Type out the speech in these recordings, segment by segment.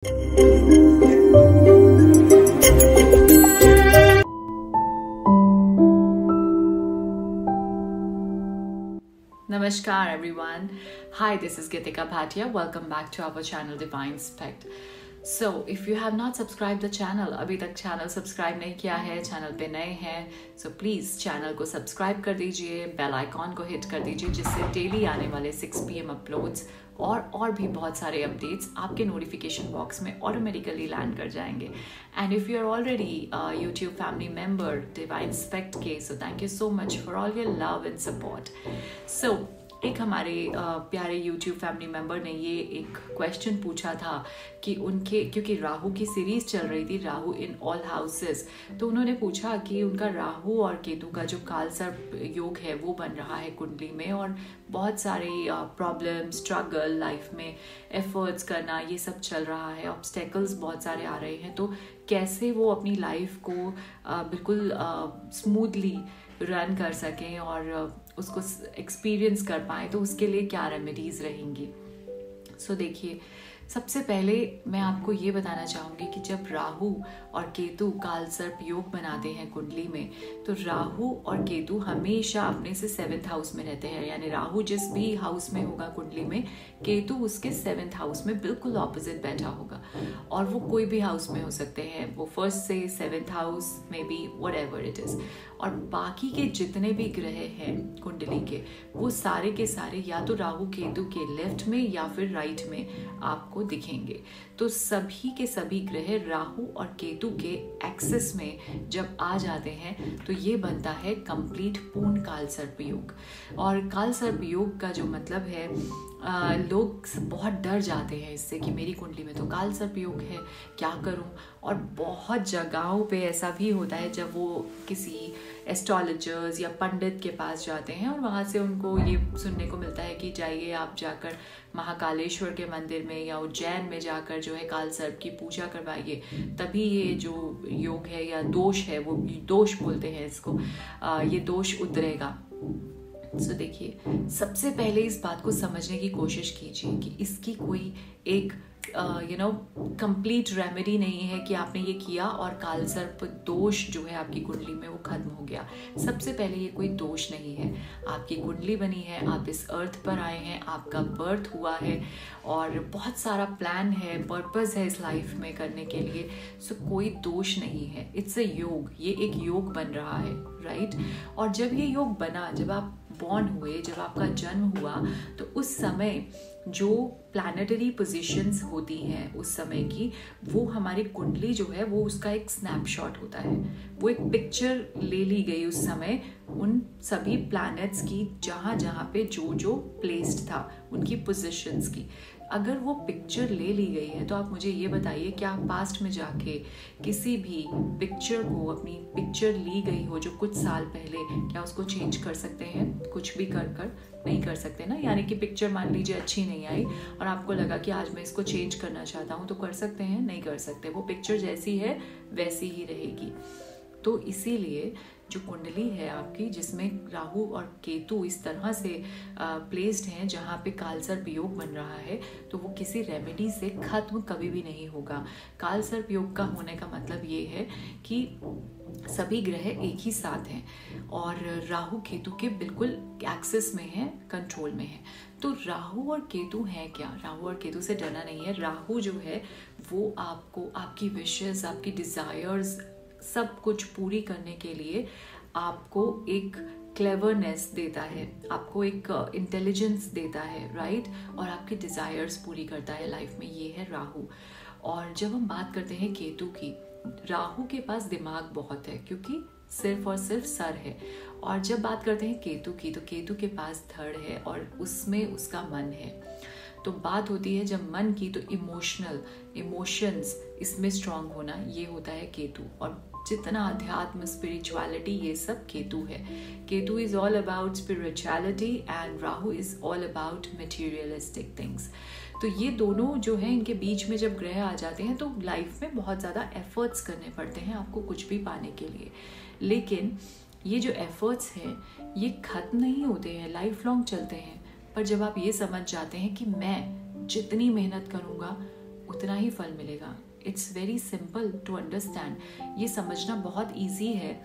Namaskar everyone. Hi, this is Gitika Bhatia. Welcome back to our channel Divine Spect. So, if you have not subscribed the channel, अभी तक channel subscribe नहीं किया है, channel पे नए हैं, so please channel को subscribe कर दीजिए, बेल आइकॉन को हिट कर दीजिए, जिससे डेली आने वाले 6 PM अपलोड्स और भी बहुत सारे अपडेट्स आपके नोटिफिकेशन बॉक्स में ऑटोमेटिकली लैंड कर जाएंगे. And if you are already YouTube family member Divine Spect के, so thank you so much for all your love and support. So एक हमारे प्यारे यूट्यूब फैमिली मेम्बर ने ये एक क्वेश्चन पूछा था कि उनके, क्योंकि राहु की सीरीज चल रही थी, राहु इन ऑल हाउसेस, तो उन्होंने पूछा कि उनका राहु और केतु का जो कालसर्प योग है वो बन रहा है कुंडली में, और बहुत सारे प्रॉब्लम, स्ट्रगल, लाइफ में एफर्ट्स करना, ये सब चल रहा है, ऑब्स्टेकल्स बहुत सारे आ रहे हैं, तो कैसे वो अपनी लाइफ को बिल्कुल स्मूथली रन कर सकें और उसको एक्सपीरियंस कर पाए, तो उसके लिए क्या रेमेडीज रहेंगी. सो देखिए, सबसे पहले मैं आपको ये बताना चाहूँगी कि जब राहु और केतु कालसर्प योग बनाते हैं कुंडली में, तो राहु और केतु हमेशा अपने से 7th हाउस में रहते हैं. यानी राहु जिस भी हाउस में होगा कुंडली में, केतु उसके 7th हाउस में बिल्कुल ऑपोजिट बैठा होगा, और वो कोई भी हाउस में हो सकते हैं, वो 1st से 7th हाउस में भी, व्हाटएवर इट इज. और बाकी के जितने भी ग्रह हैं कुंडली के, वो सारे के सारे या तो राहु केतु के लेफ्ट में या फिर राइट में आपको दिखेंगे. तो सभी के सभी ग्रह राहु और केतु के एक्सेस में जब आ जाते हैं, तो ये बनता है कंप्लीट पूर्ण कालसर्प योग. और कालसर्प योग का जो मतलब है, लोग बहुत डर जाते हैं इससे कि मेरी कुंडली में तो कालसर्प योग है, क्या करूं. और बहुत जगहों पे ऐसा भी होता है जब वो किसी एस्ट्रोलॉजर्स या पंडित के पास जाते हैं, और वहाँ से उनको ये सुनने को मिलता है कि जाइए आप जाकर महाकालेश्वर के मंदिर में या उज्जैन में जाकर जो है कालसर्प की पूजा करवाइए, तभी ये जो योग है या दोष है, वो दोष बोलते हैं इसको, ये दोष उतरेगा. सो देखिए, सबसे पहले इस बात को समझने की कोशिश कीजिए कि इसकी कोई एक कंप्लीट रेमेडी नहीं है कि आपने ये किया और कालसर्प दोष जो है आपकी कुंडली में वो खत्म हो गया. सबसे पहले ये कोई दोष नहीं है, आपकी कुंडली बनी है, आप इस अर्थ पर आए हैं, आपका बर्थ हुआ है, और बहुत सारा प्लान है, पर्पस है इस लाइफ में करने के लिए. सो कोई दोष नहीं है, इट्स अ योग, ये एक योग बन रहा है, राइट. और जब ये योग बना, जब आप बॉर्न हुए, जब आपका जन्म हुआ, तो उस समय जो प्लैनेटरी पोजीशंस होती हैं उस समय की, वो हमारी कुंडली जो है वो उसका एक स्नैपशॉट होता है, वो एक पिक्चर ले ली गई उस समय उन सभी प्लैनेट्स की, जहाँ जहाँ पे जो जो प्लेस्ड था उनकी पोजीशंस की. अगर वो पिक्चर ले ली गई है, तो आप मुझे ये बताइए कि आप पास्ट में जाके किसी भी पिक्चर को, अपनी पिक्चर ली गई हो जो कुछ साल पहले, क्या उसको चेंज कर सकते हैं? कुछ भी कर नहीं कर सकते ना. यानी कि पिक्चर मान लीजिए अच्छी नहीं आई और आपको लगा कि आज मैं इसको चेंज करना चाहता हूँ, तो कर सकते हैं? नहीं कर सकते. वो पिक्चर जैसी है वैसी ही रहेगी. तो इसीलिए जो कुंडली है आपकी, जिसमें राहु और केतु इस तरह से प्लेस्ड हैं जहाँ पे कालसर्प योग बन रहा है, तो वो किसी रेमेडी से खत्म कभी भी नहीं होगा. कालसर्प योग का होने का मतलब ये है कि सभी ग्रह एक ही साथ हैं और राहु केतु के बिल्कुल एक्सेस में है, कंट्रोल में है. तो राहु और केतु हैं क्या? राहु और केतु से डरना नहीं है. राहु जो है वो आपको, आपकी विशेस, आपकी डिजायर्स, सब कुछ पूरी करने के लिए आपको एक क्लेवरनेस देता है, आपको एक इंटेलिजेंस देता है, राइट. और आपकी डिजायर्स पूरी करता है लाइफ में, ये है राहु. और जब हम बात करते हैं केतु की, राहु के पास दिमाग बहुत है क्योंकि सिर्फ और सिर्फ सर है. और जब बात करते हैं केतु की, तो केतु के पास धड़ है और उसमें उसका मन है. तो बात होती है जब मन की, तो इमोशंस इसमें स्ट्रांग होना, ये होता है केतु. और जितना अध्यात्म, स्पिरिचुअलिटी, ये सब केतु है. Ketu is all about spirituality and Rahu is all about materialistic things. तो ये दोनों जो है, इनके बीच में जब ग्रह आ जाते हैं तो लाइफ में बहुत ज़्यादा एफर्ट्स करने पड़ते हैं आपको कुछ भी पाने के लिए. लेकिन ये जो एफर्ट्स हैं ये खत्म नहीं होते हैं, लाइफ लॉन्ग चलते हैं. पर जब आप ये समझ जाते हैं कि मैं जितनी मेहनत करूँगा उतना ही फल मिलेगा। It's very simple to understand. ये समझना बहुत ईजी है।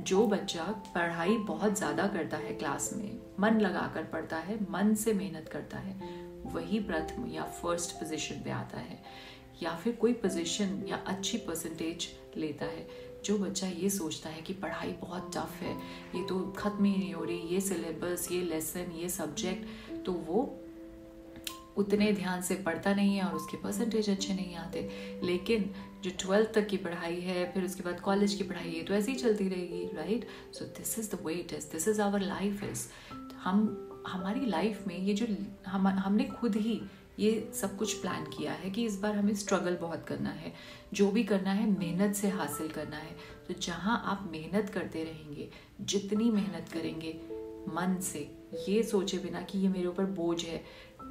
जो बच्चा पढ़ाई बहुत ज़्यादा करता है क्लास में, मन लगाकर पढ़ता है, मन से मेहनत करता है, वही प्रथम या फर्स्ट पोजीशन पे आता है या फिर कोई पोजीशन या अच्छी परसेंटेज लेता है। जो बच्चा ये सोचता है कि पढ़ाई बहुत टफ है, ये तो ख़त्म ही नहीं हो रही, ये सिलेबस, ये लेसन, ये सब्जेक्ट, तो वो उतने ध्यान से पढ़ता नहीं है और उसके परसेंटेज अच्छे नहीं आते। लेकिन जो 12th तक की पढ़ाई है, फिर उसके बाद कॉलेज की पढ़ाई है, तो ऐसी ही चलती रहेगी, right? So this is the way it is, this is our life is. हमारी लाइफ में ये जो हमने खुद ही ये सब कुछ प्लान किया है कि इस बार हमें स्ट्रगल बहुत करना है, जो भी करना है मेहनत से हासिल करना है। तो जहाँ आप मेहनत करते रहेंगे, जितनी मेहनत करेंगे मन से, ये सोचे बिना कि ये मेरे ऊपर बोझ है,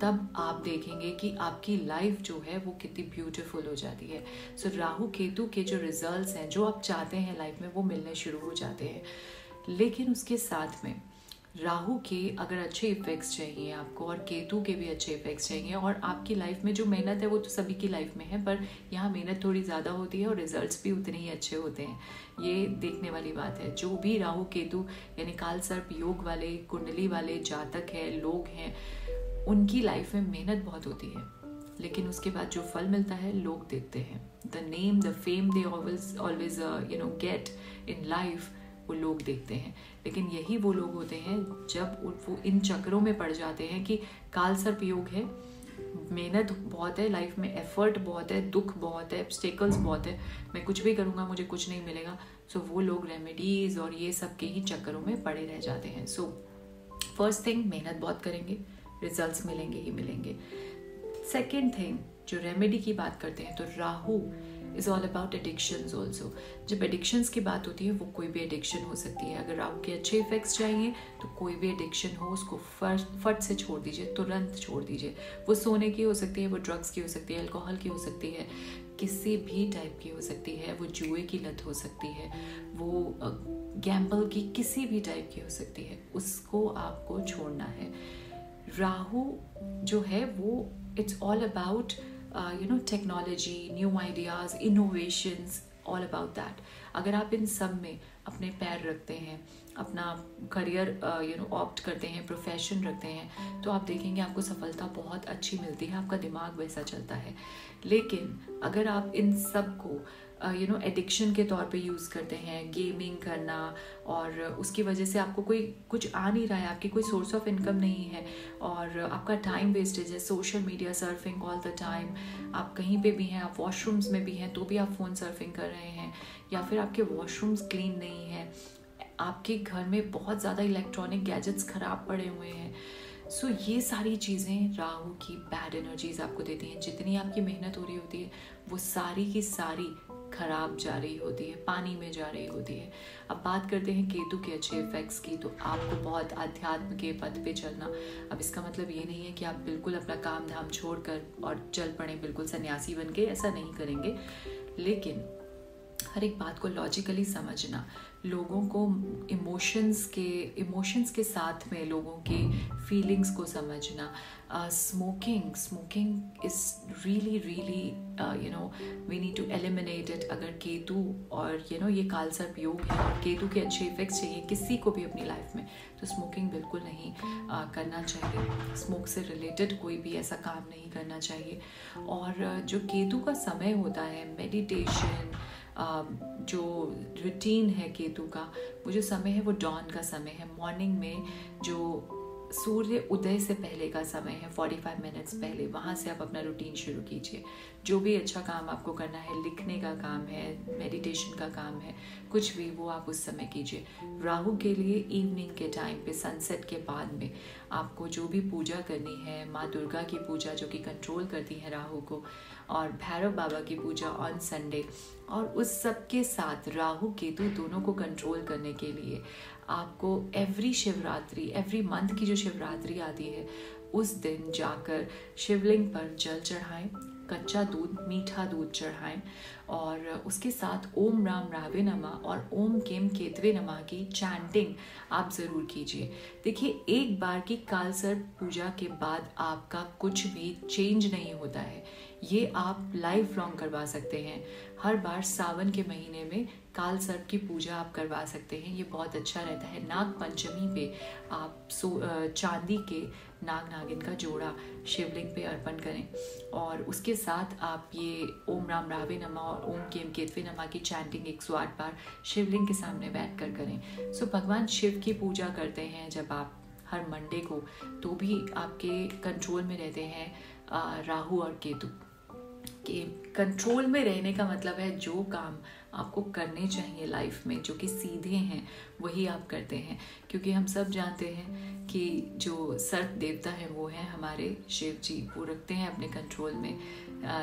तब आप देखेंगे कि आपकी लाइफ जो है वो कितनी ब्यूटीफुल हो जाती है। सो राहु केतु के जो रिजल्ट्स हैं, जो आप चाहते हैं लाइफ में, वो मिलने शुरू हो जाते हैं। लेकिन उसके साथ में राहु के अगर अच्छे इफेक्ट्स चाहिए आपको, और केतु के भी अच्छे इफेक्ट्स चाहिए, और आपकी लाइफ में जो मेहनत है वो तो सभी की लाइफ में है, पर यहाँ मेहनत थोड़ी ज़्यादा होती है और रिजल्ट्स भी उतने ही अच्छे होते हैं। ये देखने वाली बात है। जो भी राहु केतु यानी काल सर्प योग वाले, कुंडली वाले जातक हैं, लोग हैं, उनकी लाइफ में मेहनत बहुत होती है, लेकिन उसके बाद जो फल मिलता है लोग देखते हैं। The name, the fame they always get in life, वो लोग देखते हैं। लेकिन यही वो लोग होते हैं जब वो इन चक्रों में पड़ जाते हैं कि काल सर्प योग है, मेहनत बहुत है लाइफ में, एफर्ट बहुत है, दुख बहुत है, ऑब्स्टेकल्स बहुत है, मैं कुछ भी करूँगा मुझे कुछ नहीं मिलेगा। सो वो लोग रेमेडीज और ये सब के ही चक्करों में पड़े रह जाते हैं। सो फर्स्ट थिंग, मेहनत बहुत करेंगे, रिजल्ट्स मिलेंगे ही मिलेंगे। सेकेंड थिंग, जो रेमेडी की बात करते हैं, तो Rahu is all about addictions also. जब एडिक्शंस की बात होती है, वो कोई भी एडिक्शन हो सकती है। अगर राहु के अच्छे इफेक्ट्स चाहिए तो कोई भी एडिक्शन हो, उसको फट से छोड़ दीजिए, तुरंत छोड़ दीजिए। वो सोने की हो सकती है, वो ड्रग्स की हो सकती है, अल्कोहल की हो सकती है, किसी भी टाइप की हो सकती है, वो जुए की लत हो सकती है, वो गैम्बल की किसी भी टाइप की हो सकती है, उसको आपको छोड़ना है। राहु जो है वो it's all about technology, new ideas, innovations, all about that. अगर आप इन सब में अपने पैर रखते हैं, अपना करियर ऑप्ट करते हैं, प्रोफेशन रखते हैं, तो आप देखेंगे आपको सफलता बहुत अच्छी मिलती है, आपका दिमाग वैसा चलता है। लेकिन अगर आप इन सब को एडिक्शन के तौर पे यूज़ करते हैं, गेमिंग करना, और उसकी वजह से आपको कोई कुछ आ नहीं रहा है, आपकी कोई सोर्स ऑफ इनकम नहीं है, और आपका टाइम वेस्टेज है, social media surfing all the time, आप कहीं पे भी हैं, आप वॉशरूम्स में भी हैं तो भी आप फ़ोन सर्फिंग कर रहे हैं, या फिर आपके वॉशरूम्स क्लीन नहीं हैं, आपके घर में बहुत ज़्यादा इलेक्ट्रॉनिक गैजेट्स ख़राब पड़े हुए हैं। सो ये सारी चीज़ें राहु की बैड एनर्जीज आपको देती हैं। जितनी आपकी मेहनत हो रही होती है वो सारी की सारी खराब जा रही होती है, पानी में जा रही होती है। अब बात करते हैं केतु के अच्छे इफेक्ट्स की, तो आपको बहुत अध्यात्म के पथ पे चलना। अब इसका मतलब ये नहीं है कि आप बिल्कुल अपना काम धाम छोड़कर और चल पड़े बिल्कुल सन्यासी बन के, ऐसा नहीं करेंगे, लेकिन हर एक बात को लॉजिकली समझना, लोगों को इमोशंस के साथ में लोगों के फीलिंग्स को समझना। Smoking is really we need to eliminate it. अगर केतु और ये काल सर्प योग है और केतु के अच्छे इफेक्ट्स चाहिए किसी को भी अपनी लाइफ में, तो स्मोकिंग बिल्कुल नहीं करना चाहिए। स्मोक से रिलेटेड कोई भी ऐसा काम नहीं करना चाहिए। और जो केतु का समय होता है, मेडिटेशन, जो रूटीन है केतु का, वो जो समय है वो डॉन का समय है, मॉर्निंग में जो सूर्य उदय से पहले का समय है, 45 मिनट्स पहले, वहाँ से आप अपना रूटीन शुरू कीजिए। जो भी अच्छा काम आपको करना है, लिखने का काम है, मेडिटेशन का काम है, कुछ भी, वो आप उस समय कीजिए। राहु के लिए इवनिंग के टाइम पे, सनसेट के बाद में आपको जो भी पूजा करनी है, माँ दुर्गा की पूजा जो कि कंट्रोल करती है राहु को, और भैरव बाबा की पूजा ऑन संडे, और उस सब के साथ राहु केतु दोनों को कंट्रोल करने के लिए आपको एवरी शिवरात्रि, एवरी मंथ की जो शिवरात्रि आती है, उस दिन जाकर शिवलिंग पर जल चढ़ाएं, कच्चा दूध, मीठा दूध चढ़ाएं और उसके साथ ओम राम रावे नमः और ओम केम केतवे नमः की चैंटिंग आप ज़रूर कीजिए। देखिए, एक बार की कालसर्प पूजा के बाद आपका कुछ भी चेंज नहीं होता है, ये आप लाइफ लॉन्ग करवा सकते हैं। हर बार सावन के महीने में कालसर्प की पूजा आप करवा सकते हैं, ये बहुत अच्छा रहता है। नाग पंचमी पे आप चांदी के नाग नागिन का जोड़ा शिवलिंग पे अर्पण करें और उसके साथ आप ये ओम राम रावे नमः और ओम केम केतवे नमः की चैंटिंग 108 बार शिवलिंग के सामने बैठ कर करें। सो भगवान शिव की पूजा करते हैं जब आप हर मंडे को, तो भी आपके कंट्रोल में रहते हैं राहु और केतु। के कंट्रोल में रहने का मतलब है जो काम आपको करने चाहिए लाइफ में, जो कि सीधे हैं, वही आप करते हैं। क्योंकि हम सब जानते हैं कि जो सर्प देवता है वो हैं हमारे शिव जी, वो रखते हैं अपने कंट्रोल में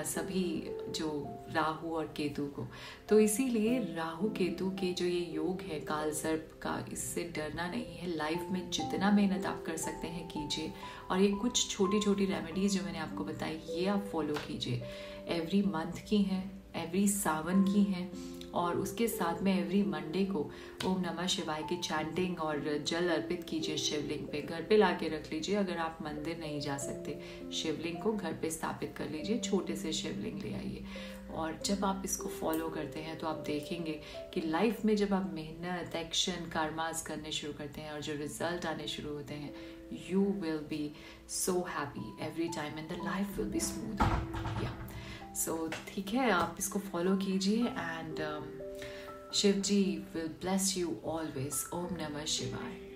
सभी जो राहु और केतु को। तो इसीलिए राहु केतु के जो ये योग है काल सर्प का, इससे डरना नहीं है। लाइफ में जितना मेहनत आप कर सकते हैं कीजिए, और ये कुछ छोटी छोटी रेमेडीज जो मैंने आपको बताई ये आप फॉलो कीजिए। एवरी मंथ की हैं, एवरी सावन की हैं, और उसके साथ में एवरी मंडे को ओम नमः शिवाय की चैंटिंग और जल अर्पित कीजिए शिवलिंग पे। घर पे लाके रख लीजिए, अगर आप मंदिर नहीं जा सकते शिवलिंग को घर पे स्थापित कर लीजिए, छोटे से शिवलिंग ले आइए। और जब आप इसको फॉलो करते हैं तो आप देखेंगे कि लाइफ में जब आप मेहनत, एक्शन, कर्मास करने शुरू करते हैं और जो रिजल्ट आने शुरू होते हैं, you will be so happy every time and the life will be smooth. या सो ठीक है, आप इसको फॉलो कीजिए and Shiv ji will bless you always. ओम नमः शिवाय।